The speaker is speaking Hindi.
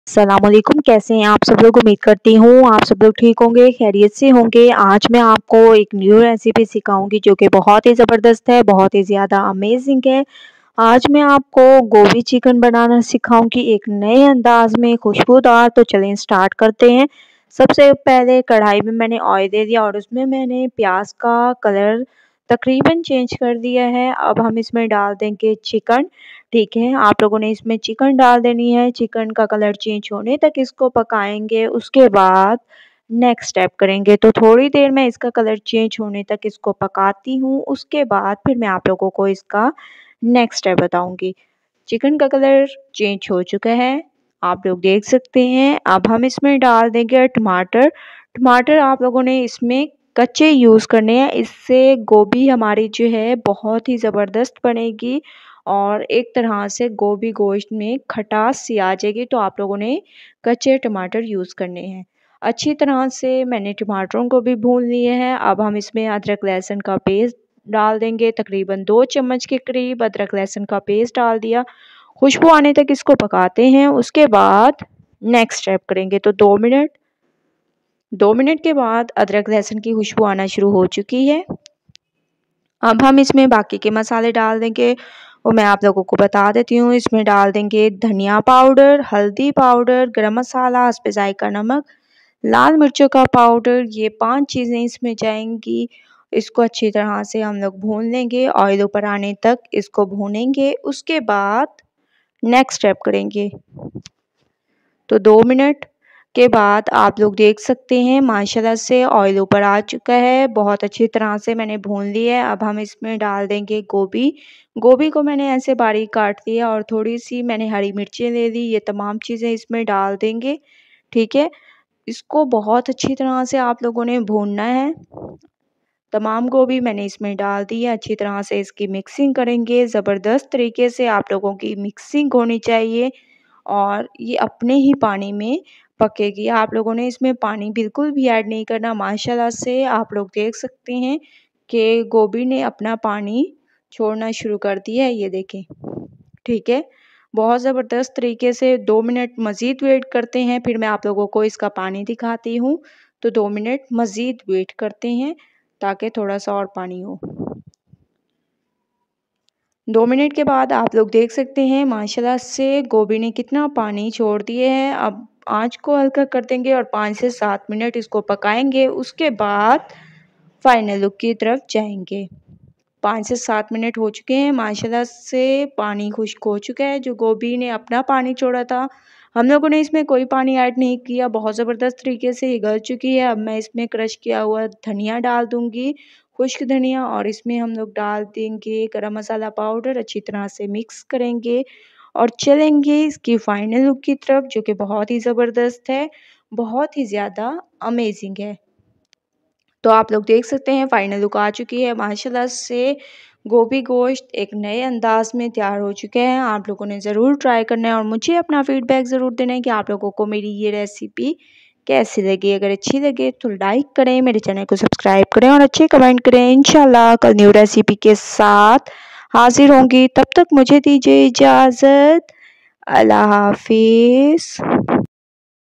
अस्सलामुअलैकुम। कैसे हैं आप सब लोग? उम्मीद करती हूँ आप सब लोग ठीक होंगे, खैरियत से होंगे। आज मैं आपको एक न्यू रेसिपी सिखाऊंगी जो कि बहुत ही ज़बरदस्त है, बहुत ही ज़्यादा अमेजिंग है। आज मैं आपको गोभी चिकन बनाना सिखाऊंगी एक नए अंदाज में, खुशबूदार। तो चलें स्टार्ट करते हैं। सबसे पहले कढ़ाई में मैंने ऑयल दे दिया और उसमें मैंने प्याज का कलर तकरीबन चेंज कर दिया है। अब हम इसमें डाल देंगे चिकन। ठीक है, आप लोगों ने इसमें चिकन डाल देनी है। चिकन का कलर चेंज होने तक इसको पकाएंगे। उसके बाद नेक्स्ट स्टेप करेंगे। तो थोड़ी देर में इसका कलर चेंज होने तक इसको पकाती हूँ। उसके बाद फिर मैं आप लोगों को इसका नेक्स्ट स्टेप बताऊंगी। चिकन का कलर चेंज हो चुका है, आप लोग देख सकते हैं। अब हम इसमें डाल देंगे टमाटर। टमाटर आप लोगों ने इसमें कच्चे यूज़ करने हैं, इससे गोभी हमारी जो है बहुत ही ज़बरदस्त बनेगी और एक तरह से गोभी गोश्त में खटास सी आ जाएगी। तो आप लोगों ने कच्चे टमाटर यूज़ करने हैं। अच्छी तरह से मैंने टमाटरों को भी भून लिए हैं। अब हम इसमें अदरक लहसुन का पेस्ट डाल देंगे। तकरीबन 2 चम्मच के करीब अदरक लहसुन का पेस्ट डाल दिया। खुशबू आने तक इसको पकाते हैं। उसके बाद नेक्स्ट स्टेप करेंगे। तो 2 मिनट के बाद अदरक लहसुन की खुशबू आना शुरू हो चुकी है। अब हम इसमें बाकी के मसाले डाल देंगे, वो मैं आप लोगों को बता देती हूँ। इसमें डाल देंगे धनिया पाउडर, हल्दी पाउडर, गरम मसाला, हस्बे जायका नमक, लाल मिर्चों का पाउडर। ये 5 चीज़ें इसमें जाएंगी। इसको अच्छी तरह से हम लोग भून लेंगे, ऑयल ऊपर आने तक इसको भूनेंगे। उसके बाद नेक्स्ट स्टेप करेंगे। तो 2 मिनट के बाद आप लोग देख सकते हैं माशाल्लाह से ऑयल ऊपर आ चुका है। बहुत अच्छी तरह से मैंने भून लिया है। अब हम इसमें डाल देंगे गोभी। गोभी को मैंने ऐसे बारीक काट लिया और थोड़ी सी मैंने हरी मिर्चें ले ली। ये तमाम चीज़ें इसमें डाल देंगे। ठीक है, इसको बहुत अच्छी तरह से आप लोगों ने भूनना है। तमाम गोभी मैंने इसमें डाल दी है। अच्छी तरह से इसकी मिक्सिंग करेंगे। ज़बरदस्त तरीके से आप लोगों की मिक्सिंग होनी चाहिए और ये अपने ही पानी में पकेगी। आप लोगों ने इसमें पानी बिल्कुल भी ऐड नहीं करना। माशाल्लाह से आप लोग देख सकते हैं कि गोभी ने अपना पानी छोड़ना शुरू कर दिया है, ये देखें। ठीक है, बहुत ज़बरदस्त तरीके से 2 मिनट मज़ीद वेट करते हैं। फिर मैं आप लोगों को इसका पानी दिखाती हूँ। तो 2 मिनट मज़ीद वेट करते हैं ताकि थोड़ा सा और पानी हो। 2 मिनट के बाद आप लोग देख सकते हैं माशाल्लाह से गोभी ने कितना पानी छोड़ दिए है। अब आँच को हल्का कर देंगे और 5 से 7 मिनट इसको पकाएंगे। उसके बाद फाइनल लुक की तरफ जाएंगे। 5 से 7 मिनट हो चुके हैं। माशाल्लाह से पानी खुश्क हो चुका है। जो गोभी ने अपना पानी छोड़ा था, हम लोगों ने इसमें कोई पानी ऐड नहीं किया। बहुत ज़बरदस्त तरीके से ये गल चुकी है। अब मैं इसमें क्रश किया हुआ धनिया डाल दूँगी, खुश्क धनिया, और इसमें हम लोग डाल देंगे गरम मसाला पाउडर। अच्छी तरह से मिक्स करेंगे और चलेंगे इसकी फाइनल लुक की तरफ, जो कि बहुत ही ज़बरदस्त है, बहुत ही ज़्यादा अमेजिंग है। तो आप लोग देख सकते हैं फाइनल लुक आ चुकी है। माशाल्लाह से गोभी गोश्त एक नए अंदाज में तैयार हो चुके हैं। आप लोगों ने ज़रूर ट्राई करना है और मुझे अपना फीडबैक ज़रूर देना है कि आप लोगों को मेरी ये रेसिपी कैसी लगी। अगर अच्छी लगे तो लाइक करें, मेरे चैनल को सब्सक्राइब करें और अच्छे कमेंट करें। इंशाल्लाह कल न्यू रेसिपी के साथ हाजिर होंगी। तब तक मुझे दीजिए इजाज़त। अल्लाह हाफिज़।